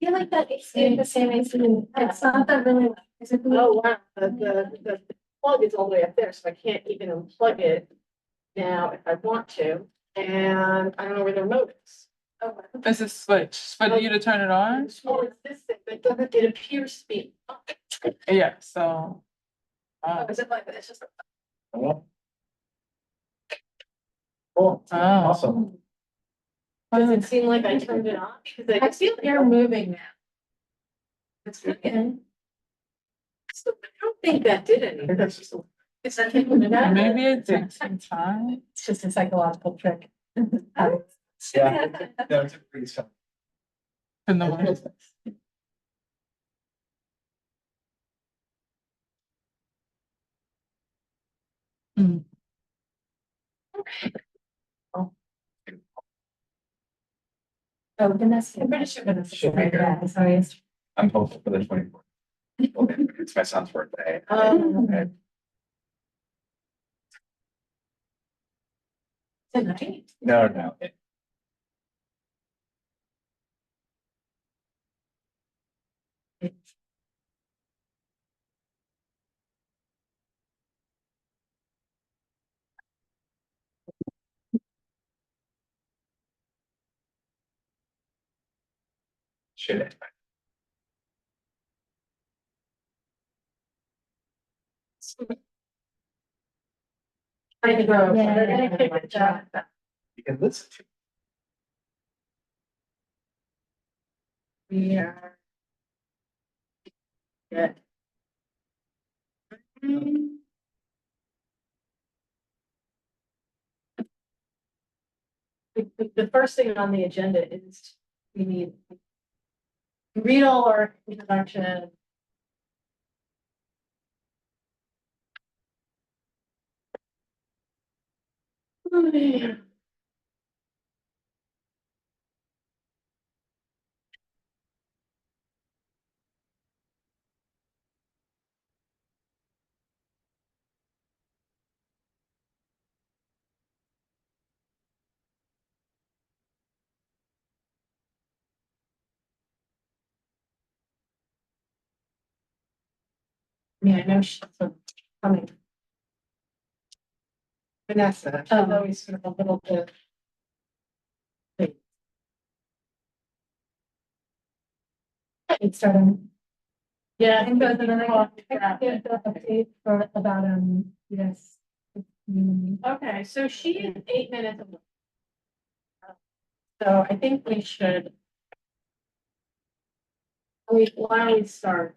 feel like that it's the same as it's not that really. Oh, wow, the plug is all the way up there, so I can't even unplug it now if I want to, and I don't know where the remote is. Oh, It's a switch for you to turn it on. oh, it's this thing, but it appears to be. Yeah, so. Oh, is it like, it's just. Oh. Cool. Oh. Awesome. Does it seem like I turned it on? Because I feel you're moving now. It's okay. So I don't think that did anything. That's just a- Is that taking it out? Maybe it takes some time. It's just a psychological trick. Yeah, that's a pretty simple. To know. Mm. Oh, Vanessa, I'm pretty sure Vanessa. Should be here. Yeah, sorry. I'm hopeful for the 24th. It's my son's birthday. Okay. Tonight. No. Shit. I go. Yeah. They're gonna kick it down. You can listen to. We are. Yeah. The first thing on the agenda is we need to read all our introduction. Yeah, I know she's coming. Vanessa, she's always sort of a little bit. It's starting. Yeah, And then I get the update for about, yes. okay, so she is 8 minutes away. So I think we should. Why don't we start?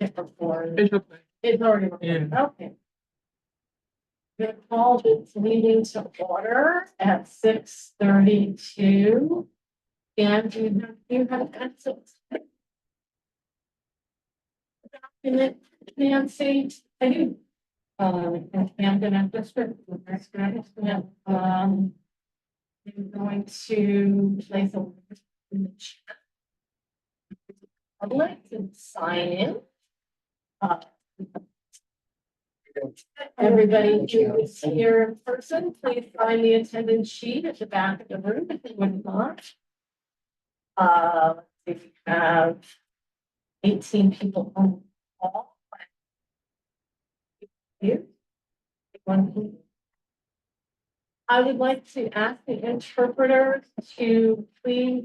It's before. It's already recorded. Okay. We called this meeting to order at 6:32. And you have access. Document, Nancy, I do. And I'm gonna just, I'm going to place a in the chat. Public and sign in. Everybody who is here in person, please find the attendance sheet at the back of the room if you would not. If you have 18 people on the call. Here. I would like to ask the interpreters to please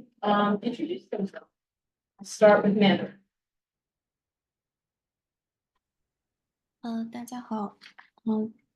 introduce themselves. I'll start with Mandarin. 大家好，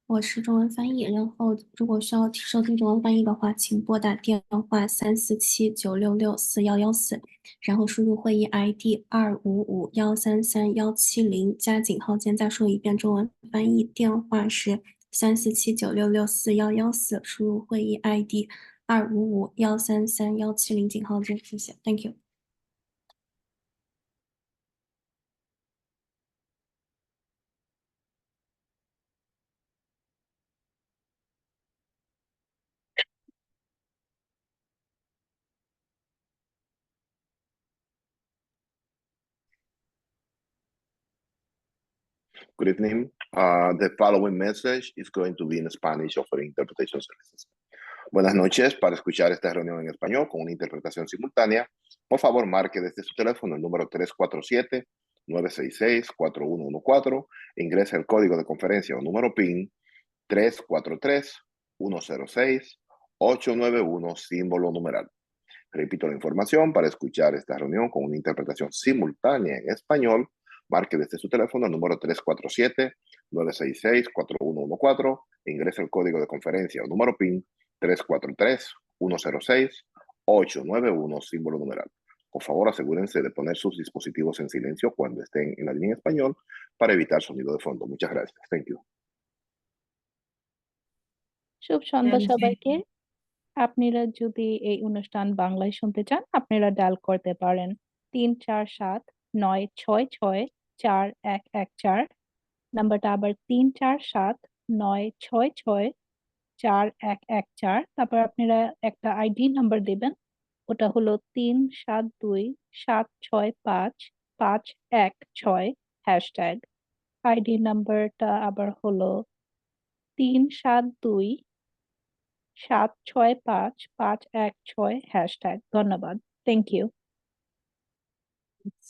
我是中文翻译，然后如果需要收听中文翻译的话，请拨打电话347966411，然后输入会议 ID 255133170，加井号键再说一遍中文翻译，电话是347966411，输入会议 ID 255133170，井号键，谢谢 ，Thank you。Good evening. The following message is going to be in Spanish offering interpretation services. Buenas noches. Para escuchar esta reunión en español con una interpretación simultánea, por favor marque desde su teléfono el número 347-966-4114 e ingrese el código de conferencia o número PIN 343-106-891 símbolo numeral. Repito la información: para escuchar esta reunión con una interpretación simultánea en español, marque desde su teléfono el número 347-966-4114 e ingrese el código de conferencia o número PIN 343-106-891 símbolo numeral. Por favor, asegúrense de poner sus dispositivos en silencio cuando estén en la línea en español para evitar sonido de fondo. Muchas gracias. Thank you. Shubho Sandhya Thank you. সবাইকে। আপনারা যদি এই অনুষ্ঠান বাংলায় শুনতে চান, আপনারা dial করতে পারেন 347-966-4114। নাম্বারটা আবার 347-966-4114। তারপর আপনারা একটা আইডি নাম্বার দেবেন, ওটা হলো 372-765-516। হ্যাশট্যাগ আইডি নাম্বারটা আবার হলো 372-765-516 হ্যাশট্যাগ। ধন্যবাদ। Thank you.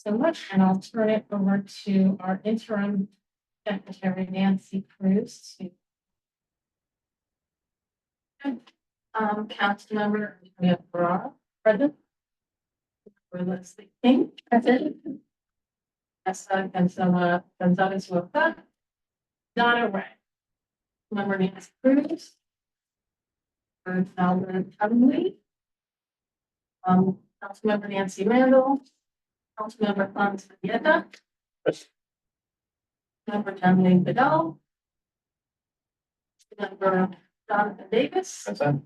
So much, and I'll turn it over to our interim secretary, Nancy Cruz, to. Councilmember Brown, present. Leslie King, present. Essa Gonzalez Huerta. Donna Ray. Member Nancy Cruz. Albert Cudley. Councilmember Nancy Randall. Councilmember Clemens Vieta. Member Janine Vidal. Member Jonathan Davis. Present.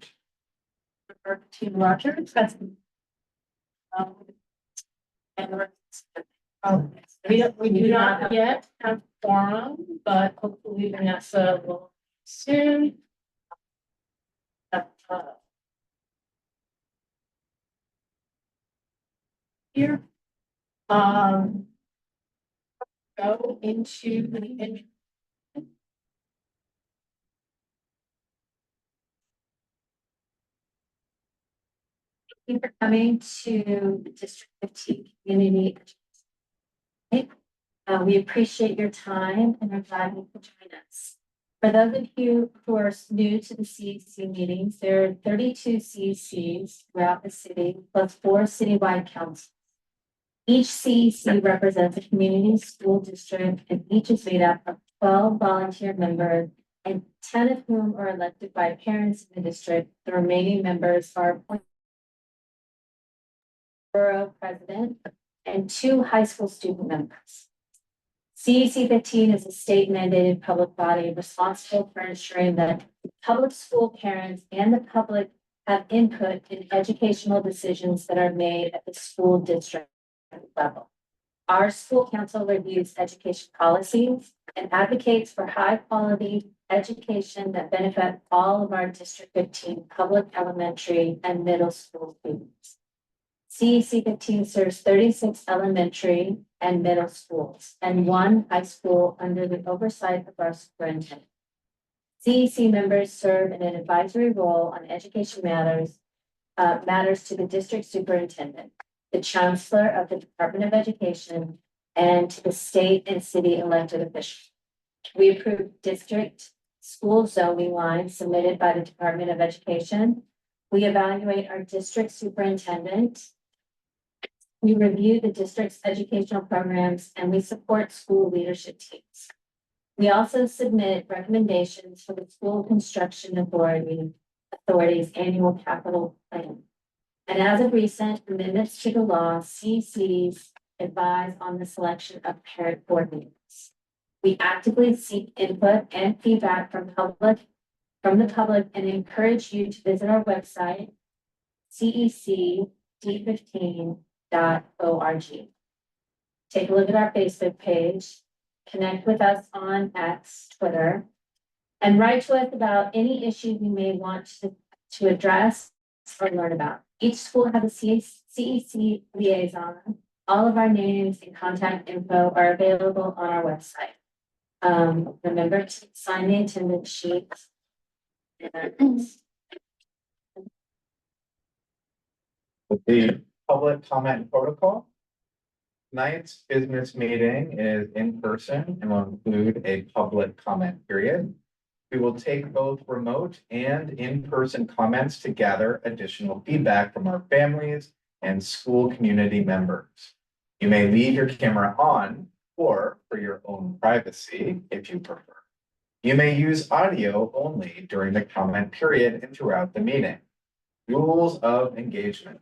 Member Team Rogers. Present. And the rest. We do not yet have quorum, but hopefully Vanessa will soon. Here. Go into the. Thank you for coming to the District 15 Community Education. We appreciate your time and are glad you could join us. For those of you who are new to the CEC meetings, there are 32 CECs throughout the city, plus 4 citywide councils. Each CEC represents a community school district, and each is made up of 12 volunteer members, and 10 of whom are elected by parents in the district. The remaining members are appointed borough president and 2 high school student members. CEC 15 is a state mandated public body responsible for ensuring that public school parents and the public have input in educational decisions that are made at the school district level. Our school council reviews education policies and advocates for high quality education that benefit all of our District 15 public elementary and middle school students. CEC 15 serves 36 elementary and middle schools and 1 high school under the oversight of our superintendent. CEC members serve in an advisory role on education matters to the district superintendent, the chancellor of the Department of Education, and to the state and city elected officials. We approve district school zoning lines submitted by the Department of Education. We evaluate our district superintendent. We review the district's educational programs, and we support school leadership teams. We also submit recommendations for the school construction authority's annual capital plan. And as of recent amendments to the law, CECs advise on the selection of parent board members. We actively seek input and feedback from the public and encourage you to visit our website, cecd15.org. Take a look at our Facebook page, connect with us on X, Twitter, and write to us about any issue you may want to address or learn about. Each school has a CEC liaison. All of our names and contact info are available on our website. Remember to sign the attendance sheet. The public comment protocol. Tonight's business meeting is in person and will include a public comment period. We will take both remote and in-person comments to gather additional feedback from our families and school community members. You may leave your camera on or for your own privacy if you prefer. You may use audio only during the comment period and throughout the meeting. Rules of engagement.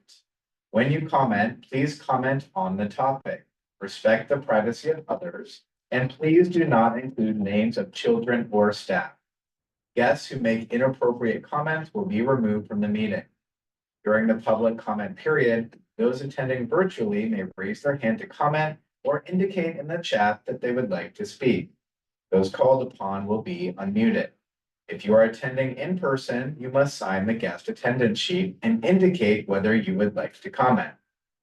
When you comment, please comment on the topic, respect the privacy of others, and please do not include names of children or staff. Guests who make inappropriate comments will be removed from the meeting. During the public comment period, those attending virtually may raise their hand to comment or indicate in the chat that they would like to speak. Those called upon will be unmuted. If you are attending in person, you must sign the guest attendance sheet and indicate whether you would like to comment.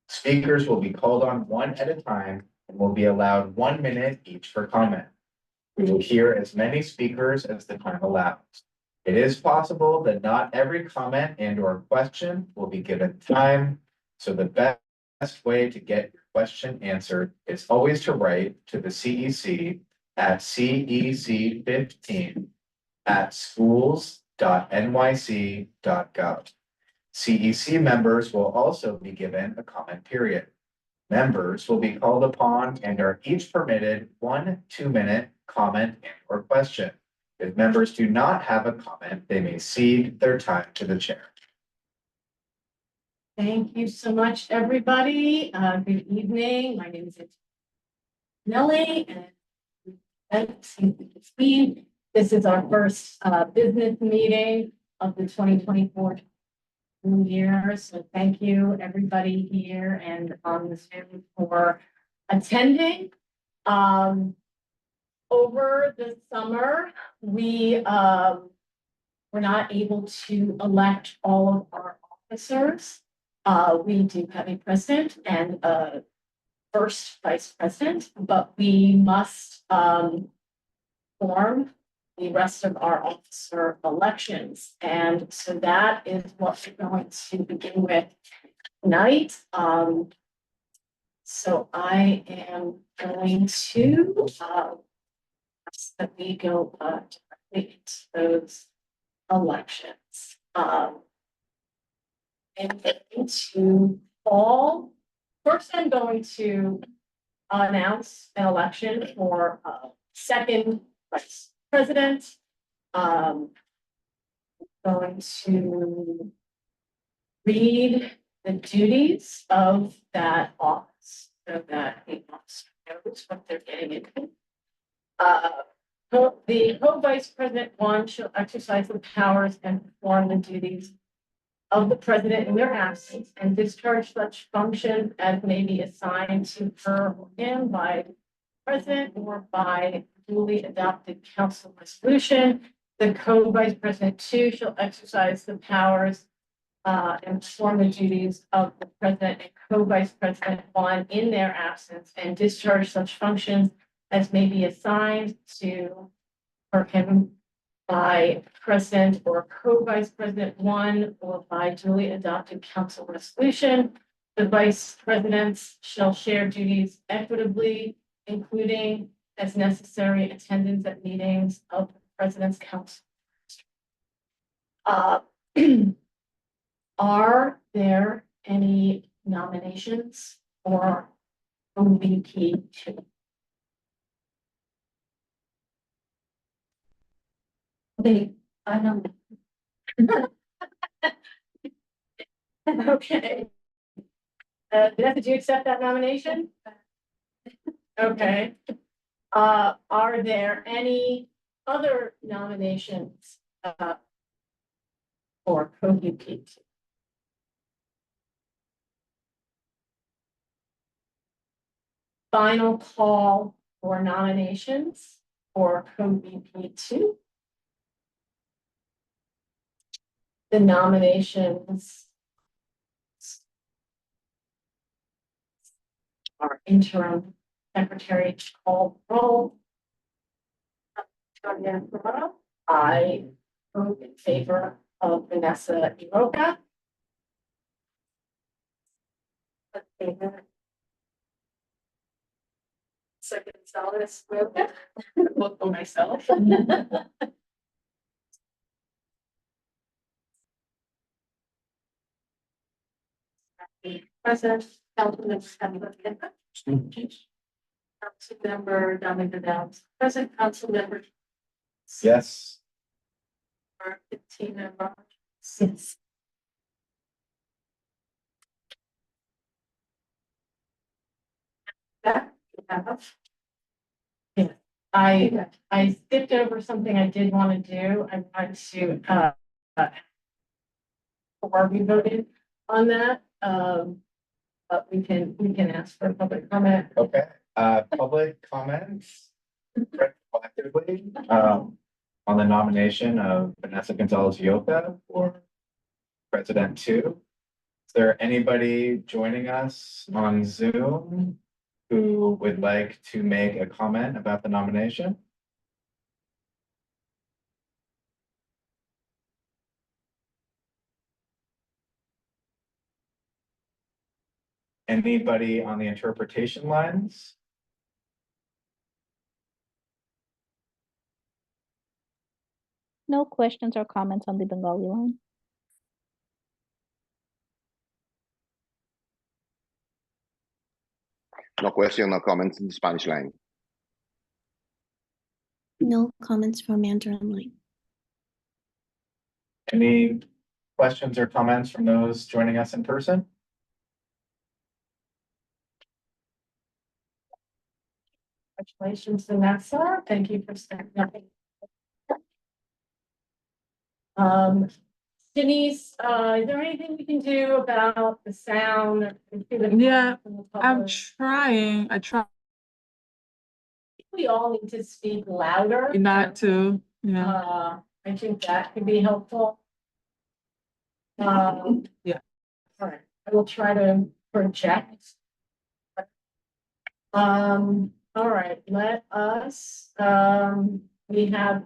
Speakers will be called on one at a time and will be allowed 1 minute each for comment. We will hear as many speakers as the time allows. It is possible that not every comment and/or question will be given time, so the best way to get your question answered is always to write to the CEC at cec15@schools.nyc.gov. CEC members will also be given a comment period. Members will be called upon and are each permitted 1 2-minute comment or question. If members do not have a comment, they may cede their time to the chair. Thank you so much, everybody. Good evening. My name is Nellie, and this is our first business meeting of the 2024 year. So thank you, everybody here and on the Zoom for attending. Over the summer, we were not able to elect all of our officers. We do have a president and a first vice president, but we must form the rest of our officer elections. And so that is what we're going to begin with tonight. So I am going to ask that we go directly into those elections. And into all, first I'm going to announce an election for second vice president. Going to read the duties of that office so that the officer knows what they're getting into. The co-vice president one shall exercise the powers and perform the duties of the president in their absence and discharge such functions as may be assigned to her or him by the president or by duly adopted council resolution. The co-vice president two shall exercise the powers and perform the duties of the president and co-vice president one in their absence and discharge such functions as may be assigned to or him by president or co-vice president one or by duly adopted council resolution. The vice presidents shall share duties equitably, including as necessary attendance at meetings of the president's council. Are there any nominations for OVP 2? I know. Okay. Vanessa, did you accept that nomination? Okay. Are there any other nominations for co-VP? Final call for nominations for co-VP 2. The nominations are interim secretary to call roll. I vote in favor of Vanessa Iroka. Second, Gonzalez, vote for myself. Present, Councilmember Councilmember Domingo Downs, present, Councilmember Yes. 15 member. Yes. That we have. Yeah, I skipped over something I did want to do. I want to, before we voted on that, but we can ask for public comment. Okay, public comments collectively, on the nomination of Vanessa Gonzalez Yoka for President 2. Is there anybody joining us on Zoom who would like to make a comment about the nomination? Anybody on the interpretation lines? No questions or comments on the Bengali line. No question, no comments in the Spanish line. No comments for Mandarin line. Any questions or comments from those joining us in person? Congratulations, Vanessa. Thank you for stepping up. Denise, is there anything we can do about the sound? Yeah, I'm trying. I try We all need to speak louder. not to, yeah. I think that could be helpful. Yeah. All right, I will try to project. All right, let us, we have,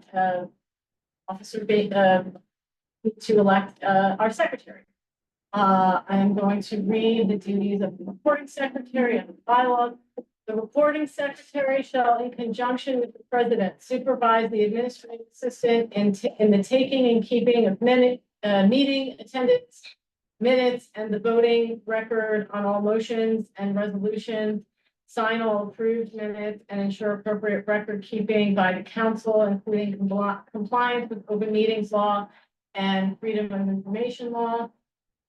Officer to elect, our secretary. I am going to read the duties of the recording secretary and the bylaw. The recording secretary shall, in conjunction with the president, supervise the administrative assistant in the taking and keeping of meeting attendance, minutes, and the voting record on all motions and resolutions, sign all approved minutes, and ensure appropriate record keeping by the council, including compliance with open meetings law and freedom of information law.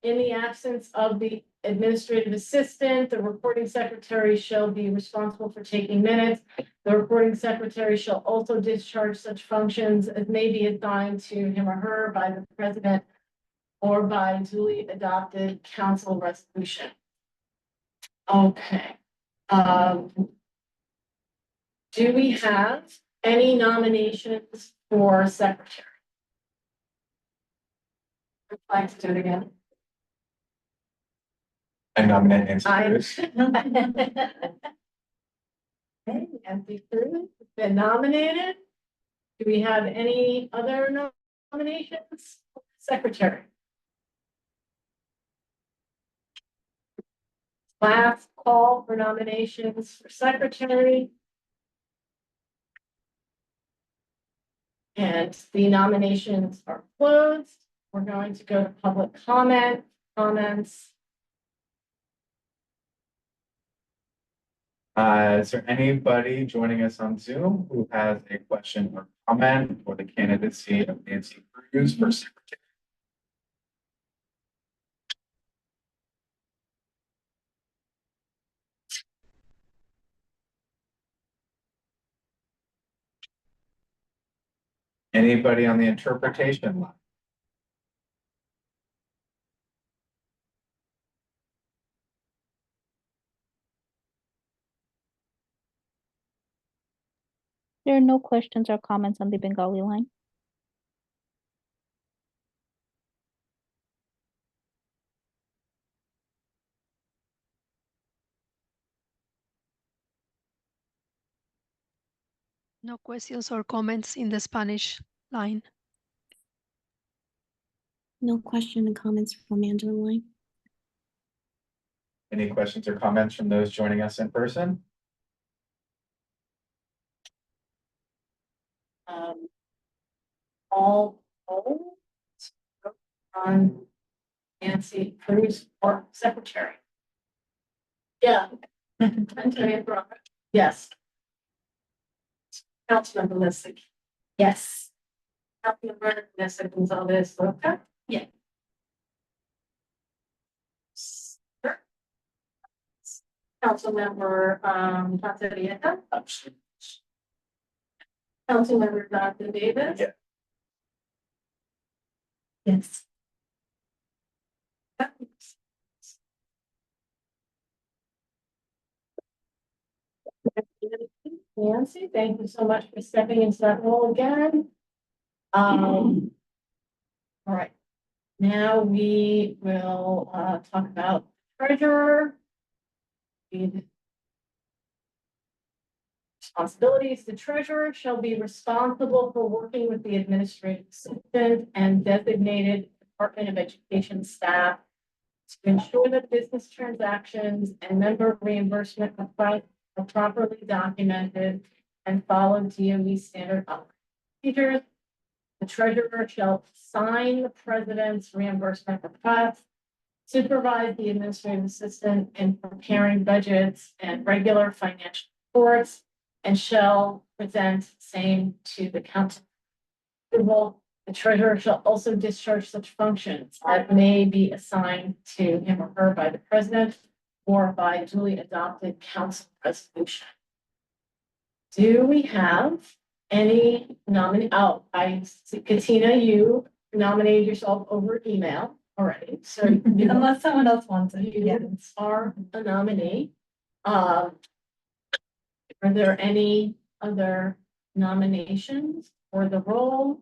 In the absence of the administrative assistant, the recording secretary shall be responsible for taking minutes. The recording secretary shall also discharge such functions as may be assigned to him or her by the president or by duly adopted council resolution. Okay. Do we have any nominations for secretary? I'd like to do it again. I nominate Nancy Cruz. Okay, Nancy Cruz has been nominated. Do we have any other nominations? Secretary. Last call for nominations for secretary. And the nominations are closed. We're going to go to public comments. Is there anybody joining us on Zoom who has a question or comment for the candidacy of Nancy Cruz for secretary? Anybody on the interpretation line? There are no questions or comments on the Bengali line. No questions or comments in the Spanish line. No question and comments for Mandarin line. Any questions or comments from those joining us in person? All polls on Nancy Cruz for secretary. Yeah. Yes. Councilmember Lissick. Yes. Councilmember Nessa Gonzalez Roca. Yeah. Sure. Councilmember, Tazarieta. Councilmember Dr. Davis. Yeah. Yes. Nancy, thank you so much for stepping into that role again. All right. Now we will talk about treasurer. Responsibilities. The treasurer shall be responsible for working with the administrative assistant and designated Department of Education staff to ensure that business transactions and member reimbursement requests are properly documented and follow DOE standard operating procedures. The treasurer shall sign the president's reimbursement request, supervise the administrative assistant in preparing budgets and regular financial reports, and shall present same to the council. The treasurer shall also discharge such functions that may be assigned to him or her by the president or by duly adopted council resolution. Do we have any nominee? Oh, I see, Katina, you nominated yourself over email already, so Unless someone else wants it. you are a nominee. Are there any other nominations for the role?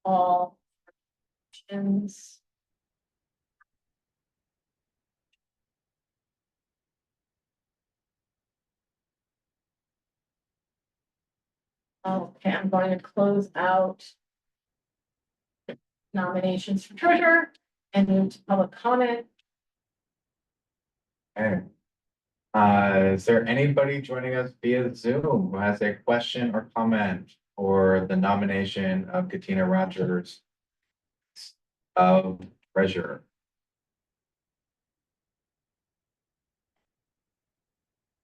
All options. Okay, I'm going to close out nominations for treasurer and move to public comment. Okay. Is there anybody joining us via Zoom who has a question or comment for the nomination of Katina Rogers of treasurer?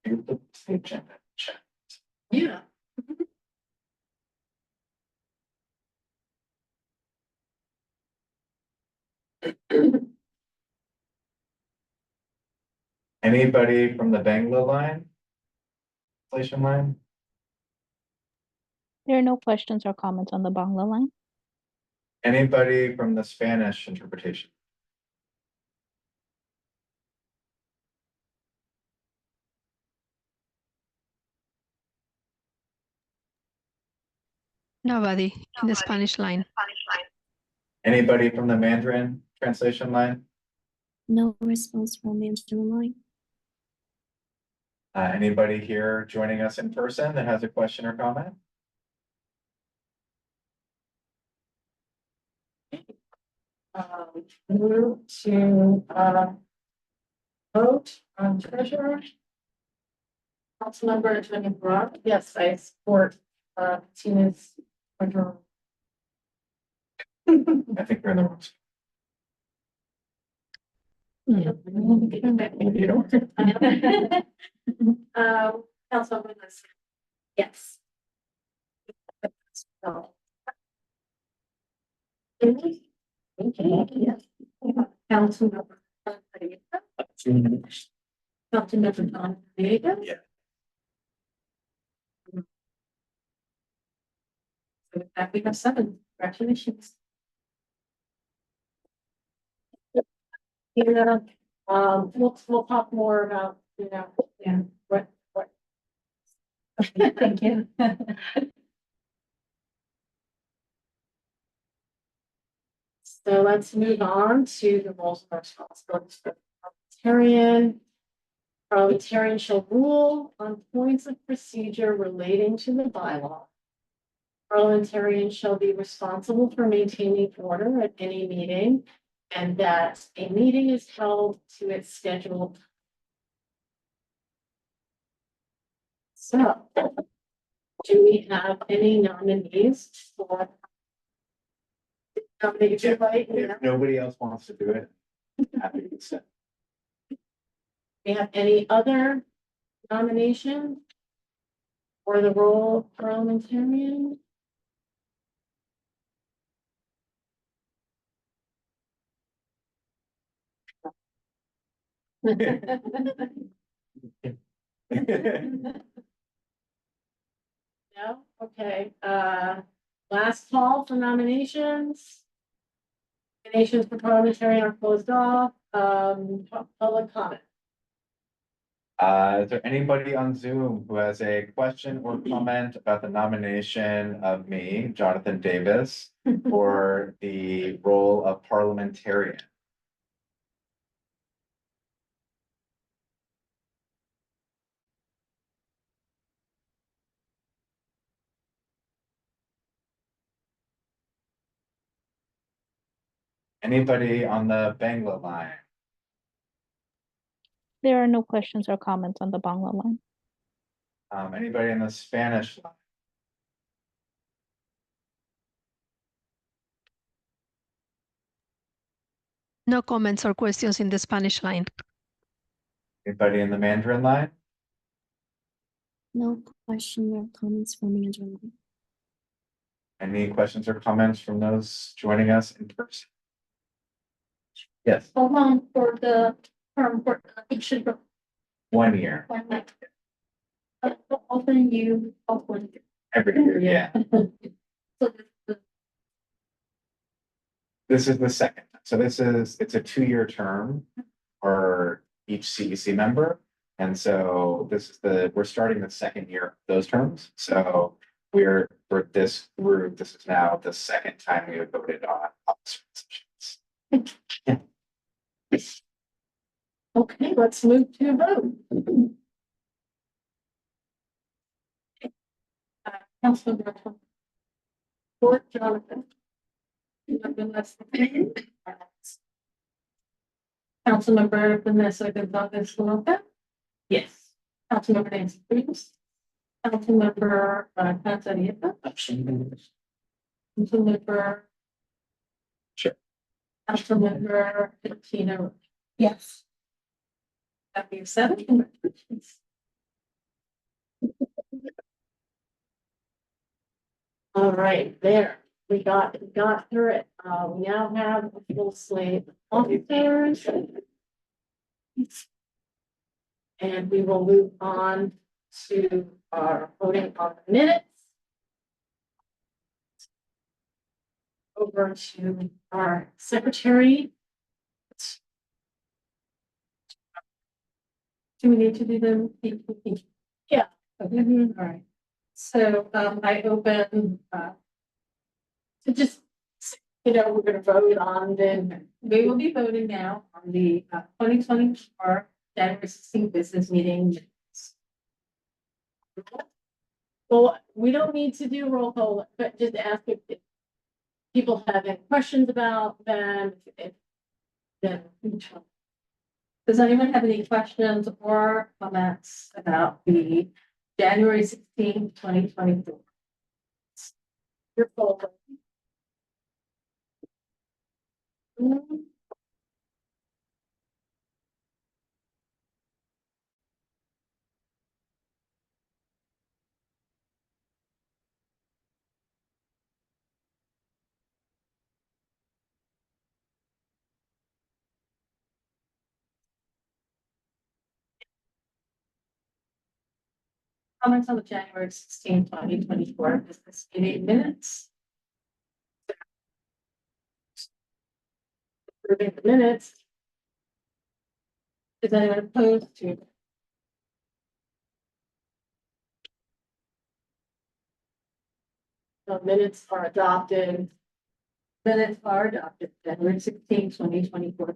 You put the agenda in chat. Yeah. Anybody from the Bangla line? Translation line? There are no questions or comments on the Bangla line. Anybody from the Spanish interpretation? Nobody in the Spanish line. Anybody from the Mandarin translation line? No response from the line. Anybody here joining us in person that has a question or comment? Move to vote on treasurer. Councilmember Attorney Brock. Yes, I support Tina's treasurer. I think we're in the wrong. Maybe you don't. Councilmember Lissick. Yes. No. Councilmember Councilmember Don Diego. Yeah. So with that, we have 7. Congratulations. Yeah, we'll talk more about, yeah, what. Thank you. So let's move on to the roles and responsibilities for the parliamentarian. Parliamentarian shall rule on points of procedure relating to the bylaw. parliamentarians shall be responsible for maintaining order at any meeting, and that a meeting is held to its scheduled. So, do we have any nominees for? Nominate you, right? If nobody else wants to do it, happy to accept. We have any other nomination for the role of parliamentarian? No, okay, last call for nominations. Nominations for parliamentarian are closed off, public comment. Is there anybody on Zoom who has a question or comment about the nomination of me, Jonathan Davis, for the role of parliamentarian? Anybody on the Bangla line? There are no questions or comments on the Bangla line. Anybody in the Spanish line? No comments or questions in the Spanish line. Anybody in the Mandarin line? No question or comments from Mandarin. Any questions or comments from those joining us in person? Yes, How long for the term for it should go 1 year, often you often. every year, yeah. So the This is the second, so it's a 2-year term for each CEC member. And so we're starting the second year of those terms, so for this group, this is now the second time we have voted on officer positions. Okay, let's move to a vote. Councilmember Fort Jonathan. Councilmember Vanessa Gonzalez Lopez. Yes. Councilmember Nancy Cruz. Councilmember Cansarieta. Councilmember. Sure. Councilmember Tina. Yes. That being said, congratulations. All right, there, we got through it. We now have a full slate of officers. And we will move on to our voting on the minutes. Over to our secretary. Do we need to do them? Yeah. Okay. All right. So I open to just, we're going to vote on we will be voting now on the 2024 January 16th business meeting. Well, we don't need to do roll call, but just ask if people have any questions about them. Does anyone have any questions or comments about the January 16th, 2024? Your folder. Comments on the January 16th, 2024 business meeting minutes. Approving the minutes. Is anyone opposed to? The minutes are adopted. Minutes are adopted, January 16th, 2024.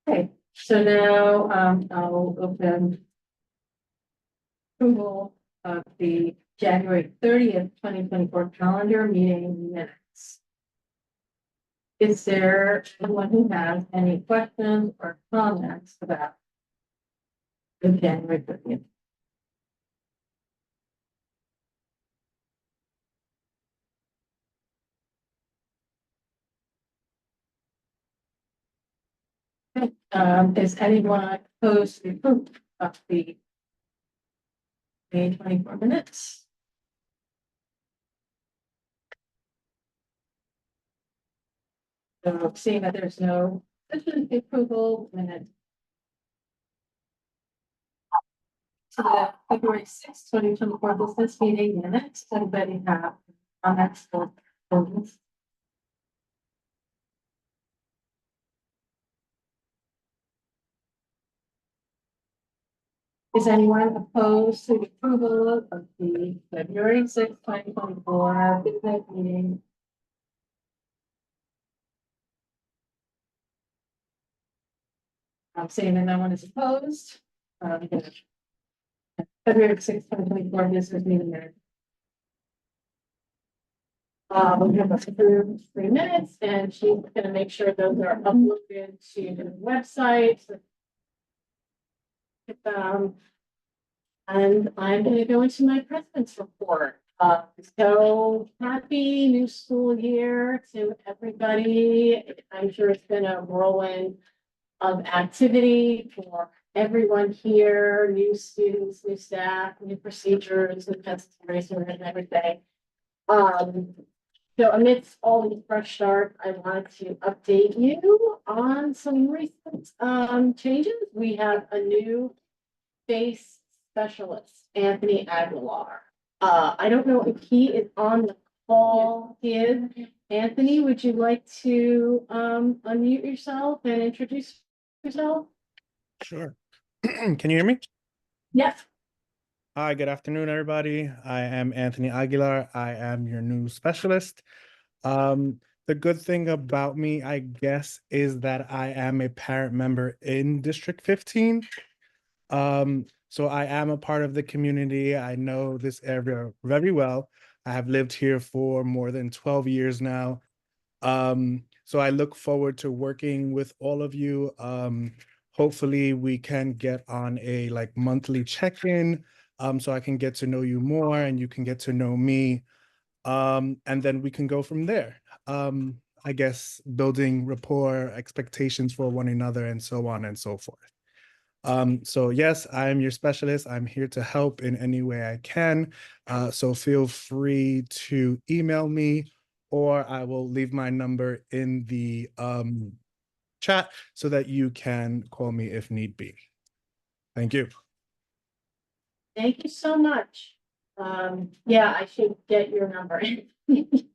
Okay, so now I'll open approval of the January 30th, 2024 calendar meeting minutes. Is there anyone who has any questions or comments about the January 30th? Is anyone opposed to the approval of the May 24 minutes? So seeing that there's no approval minute. To the February 6th, 2024 business meeting minutes, does anybody have comments or questions? Is anyone opposed to the approval of the February 6th, 2024 business meeting? I'm saying that no one is opposed. February 6th, 2024 business meeting minutes. We have approved 3 minutes, and she's gonna make sure those are uploaded to the website. And I'm gonna go into my president's report. So happy new school year to everybody. I'm sure it's been a whirlwind of activity for everyone here, new students, new staff, new procedures, new pencil eraser and everything. So amidst all these fresh starts, I wanted to update you on some recent changes. We have a new face specialist, Anthony Aguilar. I don't know if he is on the call. He is. Anthony, would you like to unmute yourself and introduce yourself? Sure. Can you hear me? Yes. Hi, good afternoon, everybody. I am Anthony Aguilar. I am your new specialist. The good thing about me, I guess, is that I am a parent member in District 15. So I am a part of the community. I know this area very well. I have lived here for more than 12 years now. So I look forward to working with all of you. Hopefully we can get on a monthly check-in, so I can get to know you more and you can get to know me. And then we can go from there. I guess building rapport, expectations for one another, and so on and so forth. So yes, I am your specialist. I'm here to help in any way I can. So feel free to email me, or I will leave my number in the chat so that you can call me if need be. Thank you. Thank you so much. Yeah, I should get your number. Please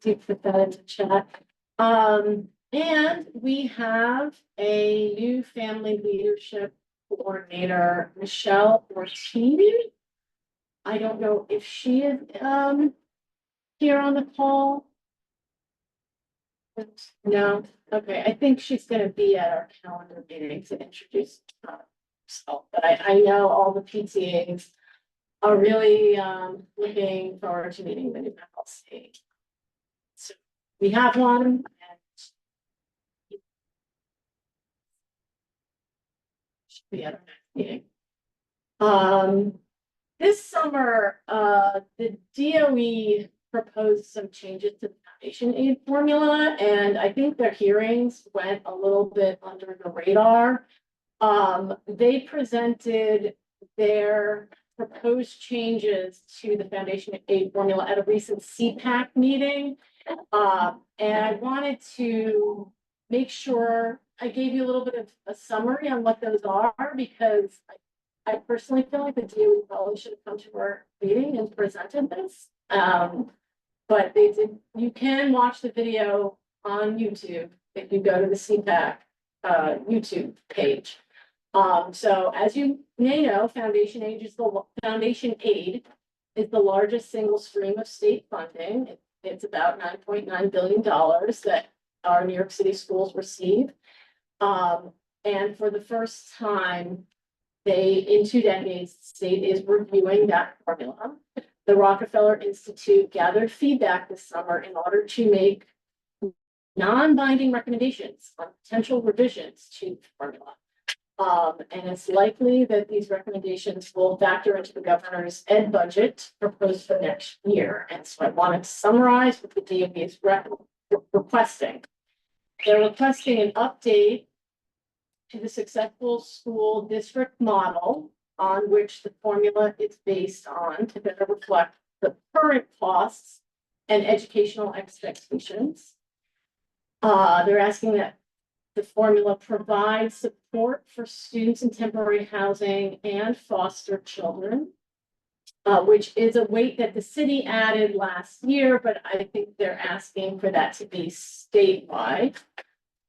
do put that in the chat. And we have a new family leadership coordinator, Michelle Ortiz. I don't know if she is here on the call. No, okay, I think she's gonna be at our calendar meeting to introduce herself, but I know all the PTAs are really looking forward to meeting the new policy. So we have one, and should be at our next meeting. This summer, the DOE proposed some changes to the foundation aid formula, and I think their hearings went a little bit under the radar. They presented their proposed changes to the foundation aid formula at a recent CPAC meeting. And I wanted to make sure I gave you a little bit of a summary on what those are, because I personally feel like the DOE probably should have come to our meeting and presented this. But they did. You can watch the video on YouTube if you go to the CPAC YouTube page. So as you may know, foundation aid is the largest single stream of state funding. It's about $9.9 billion that our New York City schools receive. And for the first time, in 2 decades, the state is reviewing that formula. The Rockefeller Institute gathered feedback this summer in order to make non-binding recommendations on potential revisions to the formula. And it's likely that these recommendations will factor into the governor's ed budget proposed for next year. And so I wanted to summarize what the DOE is requesting. They're requesting an update to the successful school district model on which the formula is based on to better reflect the current costs and educational expectations. They're asking that the formula provides support for students in temporary housing and foster children, which is a weight that the city added last year, but I think they're asking for that to be statewide.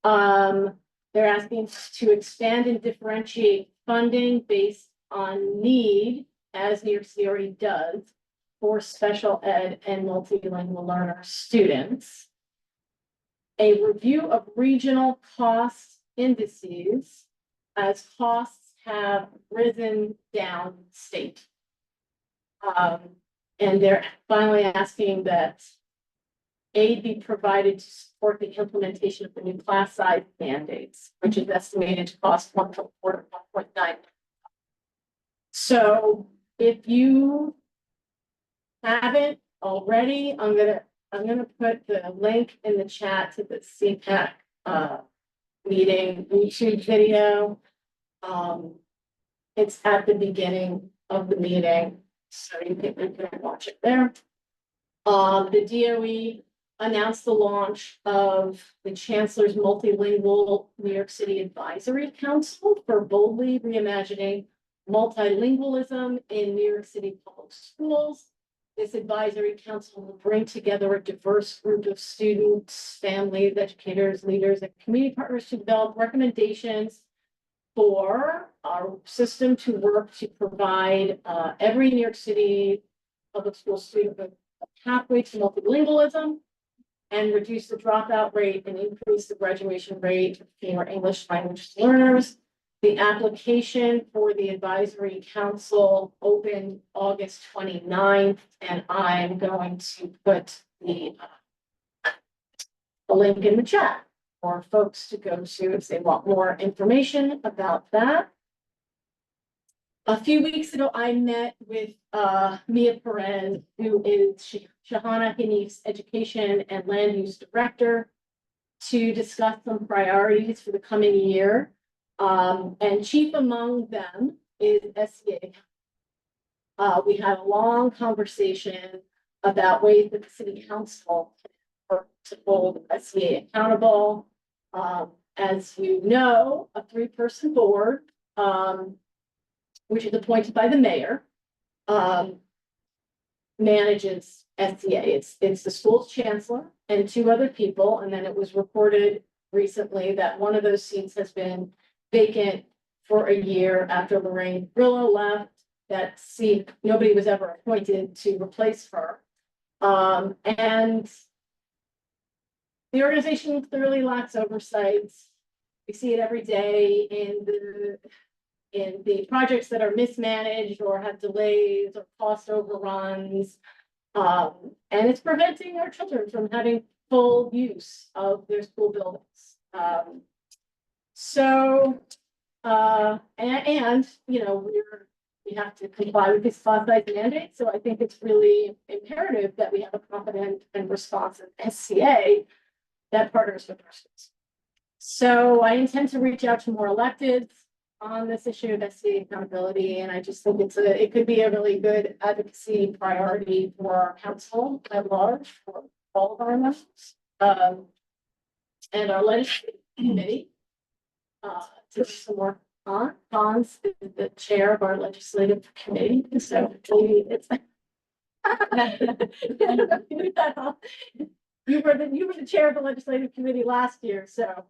They're asking to expand and differentiate funding based on need, as New York City already does, for special ed and multilingual learner students. A review of regional cost indices as costs have risen downstate. And they're finally asking that aid be provided to support the implementation of the new class size mandates, which is estimated to cost 1.4 to 1.9. So if you haven't already, I'm gonna put the link in the chat to the CPAC meeting YouTube video. It's at the beginning of the meeting, so you can watch it there. The DOE announced the launch of the Chancellor's Multilingual New York City Advisory Council for boldly reimagining multilingualism in New York City public schools. This advisory council will bring together a diverse group of students, families, educators, leaders, and community partners to develop recommendations for our system to work to provide every New York City public school student with a pathway to multilingualism and reduce the dropout rate and increase the graduation rate of female English language learners. The application for the advisory council opened August 29th, and I'm going to put the link in the chat for folks to go to if they want more information about that. A few weeks ago, I met with Mia Perez, who is Shahana Hanif's education and land use director, to discuss some priorities for the coming year. And chief among them is SEA. We had a long conversation about ways that the city council can work to hold SEA accountable. As you know, a 3-person board, which is appointed by the mayor, manages SEA. It's the school's chancellor and 2 other people. And then it was reported recently that one of those seats has been vacant for a year after Lorraine Grillo left. That seat, nobody was ever appointed to replace her. And the organization clearly lacks oversight. We see it every day in the projects that are mismanaged or have delays or cost overruns. And it's preventing our children from having full use of their school buildings. And you know, we have to comply with these class size mandates. So I think it's really imperative that we have a competent and responsive SCA that partners with our schools. So I intend to reach out to more electeds on this issue of SCA accountability, and I just think it could be a really good advocacy priority for our council at large, for all of our members, and our legislative committee. To some work on. Hans is the chair of our legislative committee, so it's you were the chair of the legislative committee last year, so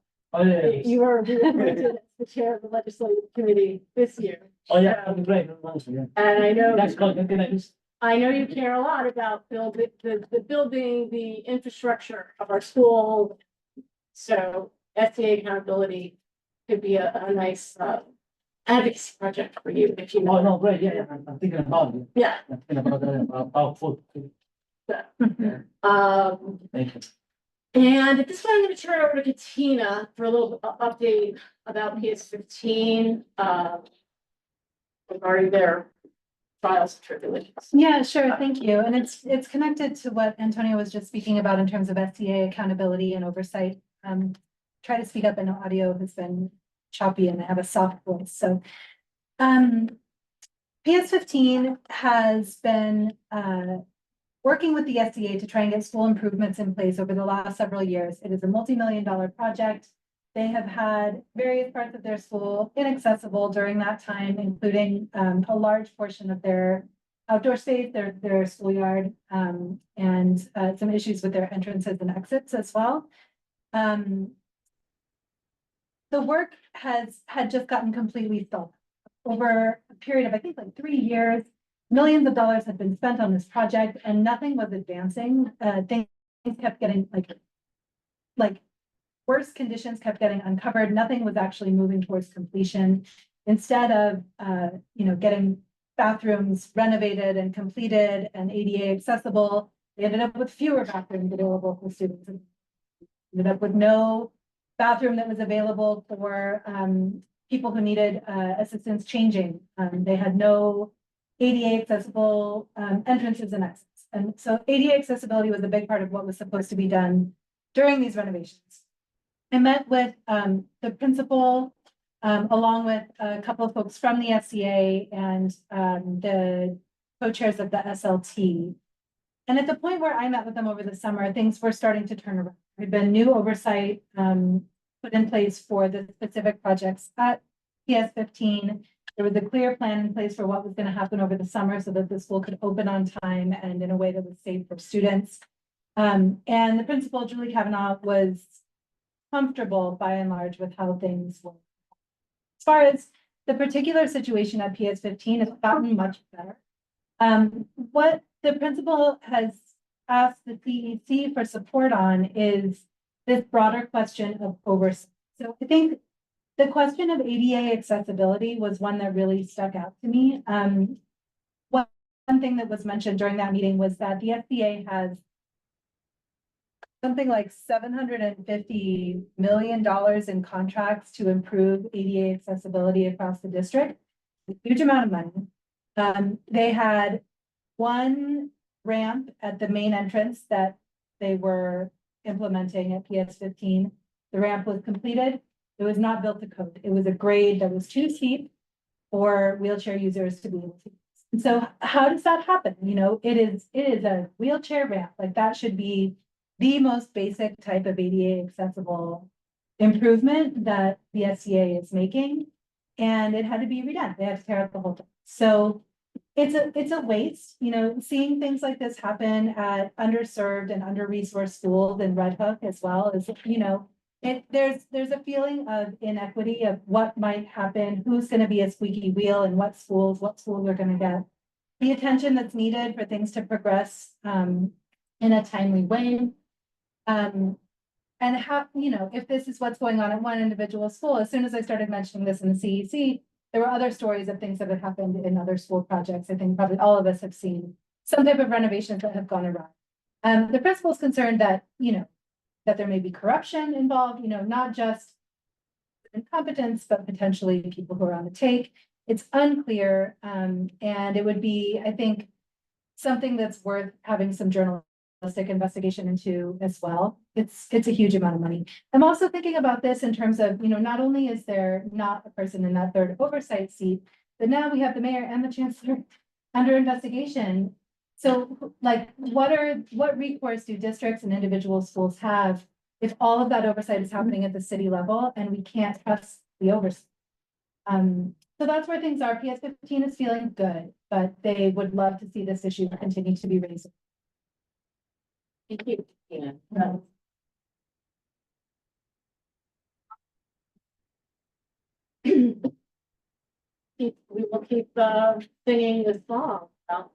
you were appointed as the chair of the legislative committee this year. Great. And I know you care a lot about building the infrastructure of our school. So SCA accountability could be a nice advocacy project for you, if you Oh, know. no, great, yeah, I'm thinking about it. Yeah. I'm thinking about food. Thank you. And at this point, I'm going to turn it over to Katina for a little update about PS15, regarding their trials and tribulations. Yeah, sure. Thank you. And it's connected to what Antonio was just speaking about in terms of SCA accountability and oversight. Try to speak up, and audio has been choppy and I have a soft voice. So PS15 has been working with the SCA to try and get school improvements in place over the last several years. It is a multi-million-dollar project. They have had various parts of their school inaccessible during that time, including a large portion of their outdoor space, their schoolyard, and some issues with their entrances and exits as well. The work had just gotten completely stalled over a period of, I think, like 3 years. Millions of dollars had been spent on this project and nothing was advancing. Things kept getting like worse conditions kept getting uncovered. Nothing was actually moving towards completion. Instead of, getting bathrooms renovated and completed and ADA accessible, they ended up with fewer bathrooms available for students. Ended up with no bathroom that was available for people who needed assistance changing. They had no ADA accessible entrances and exits. And so ADA accessibility was a big part of what was supposed to be done during these renovations. I met with the principal, along with a couple of folks from the SCA and the co-chairs of the SLT. And at the point where I met with them over the summer, things were starting to turn around. There had been new oversight put in place for the specific projects at PS15. There was a clear plan in place for what was going to happen over the summer so that the school could open on time and in a way that was safe for students. And the principal, Julie Kavanaugh, was comfortable by and large with how things were. As far as the particular situation at PS15, it's gotten much better. What the principal has asked the CEC for support on is this broader question of oversight. So I think the question of ADA accessibility was one that really stuck out to me. One thing that was mentioned during that meeting was that the SBA has something like $750 million in contracts to improve ADA accessibility across the district. A huge amount of money. They had one ramp at the main entrance that they were implementing at PS15. The ramp was completed. It was not built to code. It was a grade that was too steep for wheelchair users to be able to use. And so how does that happen? It is a wheelchair ramp. Like that should be the most basic type of ADA accessible improvement that the SCA is making. And it had to be redone. They had to tear out the whole thing. So it's a waste, seeing things like this happen at underserved and under-resourced schools in Red Hook as well as, there's a feeling of inequity of what might happen, who's going to be a squeaky wheel and what schools are going to get the attention that's needed for things to progress in a timely way. And how, if this is what's going on at one individual school, as soon as I started mentioning this in the CEC, there were other stories of things that had happened in other school projects. I think probably all of us have seen some type of renovations that have gone awry. The principal is concerned that, that there may be corruption involved, not just incompetence, but potentially people who are on the take. It's unclear. And it would be, I think, something that's worth having some journalistic investigation into as well. It's a huge amount of money. I'm also thinking about this in terms of, not only is there not a person in that third oversight seat, but now we have the mayor and the chancellor under investigation. So like, what recourse do districts and individual schools have if all of that oversight is happening at the city level and we can't trust the oversight? So that's where things are. PS15 is feeling good, but they would love to see this issue continue to be raised. Thank you, Tina. We will keep singing this song. Come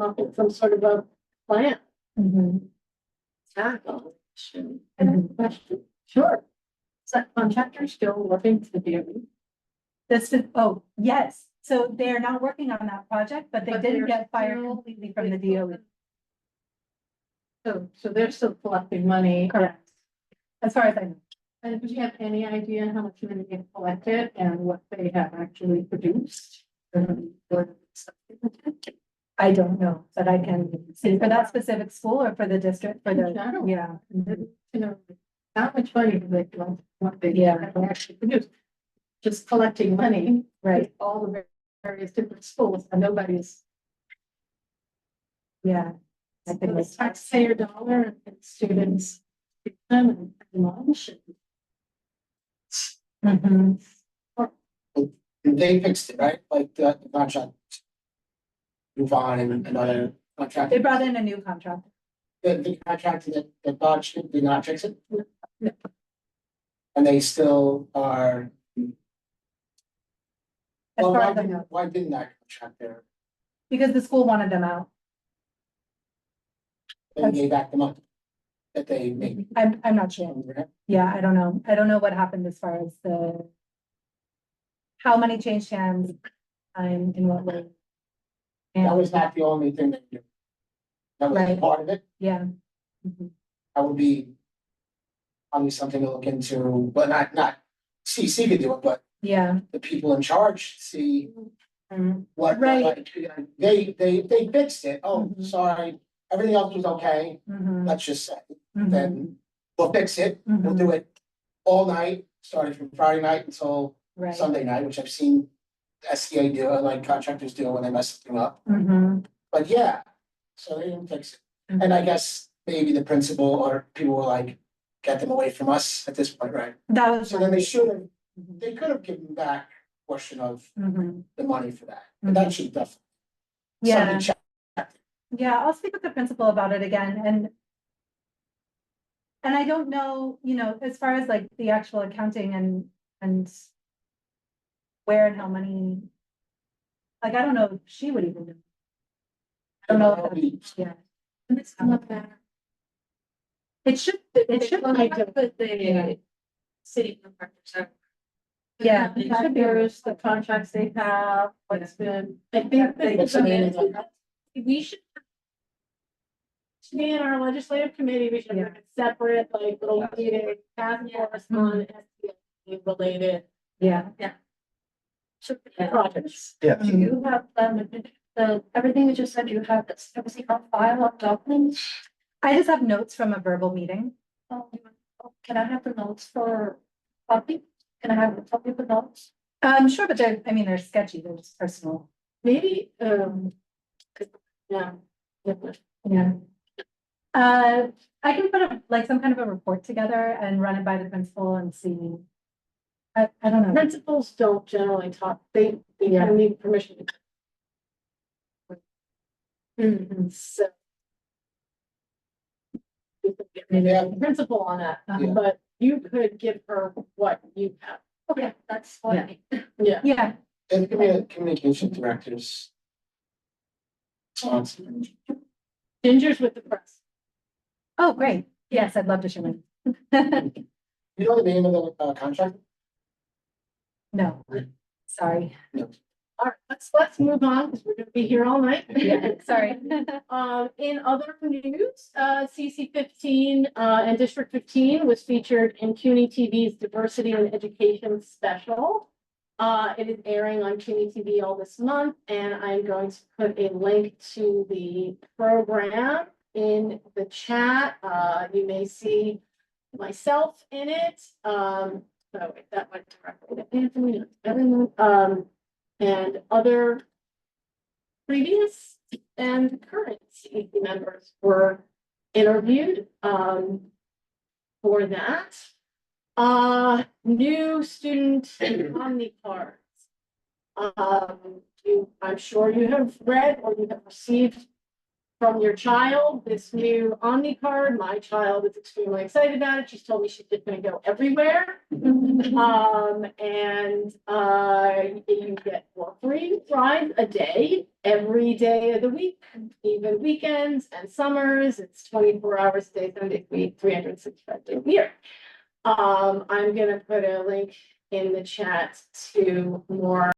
up with some sort of a plan. Tackle. Question. Sure. Is that contractor still working to the DOE? This, oh, yes, so they're not working on that project, but they But didn't they're get fired still- completely from the DOE. So they're still collecting money. Correct. As far as I know. And do you have any idea how much money they've collected and what they have actually produced? I don't know, but I can see for that specific school or for the district, for the, general. yeah. You know, how much money do they collect, what they Yeah. have actually produced? Just collecting money, Right, all the various different schools, and nobody's, yeah. I think the it's, taxpayer dollar and students. And lunch. Mhm. They fixed it, right? Like the contract. Move on and another contract. They brought in a new contract. The contract that Dodge did not fix it. And they still are. As Well, far as I know, why didn't that contract there? because the school wanted them out. They gave back the money. That they made. I'm not sure. Yeah, I don't know. I don't know what happened as far as the. How many changed hands, in what way. That was And, not the only thing that you. That was Right. part of it. yeah. Mhm. That would be. Probably something to look into, but not CC could do it, but Yeah. the people in charge see Mhm. what. Right. They fixed it. Oh, Mhm. sorry, everything else was okay. Mhm. Let's just say, Mhm. then we'll fix it. We'll Mhm. do it all night, starting from Friday night until Right. Sunday night, which I've seen SCA do, like contractors do when they mess something up. Mhm. But yeah, so they didn't fix it. And I guess maybe the principal or people were like, get them away from us at this point, right? That was. So then they should have, Mhm. they could have given back a portion of Mhm. the money for that. And that should definitely. Yeah. somebody check. Yeah, I'll speak with the principal about it again and. And I don't know, as far as like the actual accounting and. Where and how many. Like, I don't know if she would even know. I don't know if that's, yeah. And it's not that. It should, it should. But Yeah. the city contractors are. Yeah. The contractors, the contracts they have, what's been, I think What's the name of that? we should. To me and our legislative committee, we should have a separate, like, little meeting, task force on SBA related Yeah. projects. Yeah. Do you have, everything you just said, you have this, everything on file of documents? I just have notes from a verbal meeting. Can I have the notes for copy? Can I have a copy of the notes? Sure, but they're sketchy, they're just personal. Maybe, yeah. Yeah. I can put some kind of a report together and run it by the principal and see. I don't know. Principals don't generally talk, they Yeah. kind of need permission. So. We could get maybe a principal on that, Uh-huh. but you could give her what you have. Okay, that's fine. Yeah. Yeah, And communication directors. Ginger's with the press. oh, great, yes, I'd love to share mine. You know the name of the contract? No, sorry. All right, let's move on, because we're gonna be here all night. Yeah, sorry. In other news, CC 15, and District 15 was featured in CUNY TV's Diversity and Education Special. It is airing on CUNY TV all this month, and I'm going to put a link to the program in the chat. You may see myself in it. Oh, wait, that went directly to Anthony, everyone, and other previous and current CEC members were interviewed for that. New student Omni cards. I'm sure you have read or you have received from your child this new Omni card. My child is extremely excited about it. She's told me she's just going to go everywhere. You get 4 free rides a day, every day of the week, even weekends and summers. It's 24 hours a day, 7 days a week, 365 days a year. I'm gonna put a link in the chat to more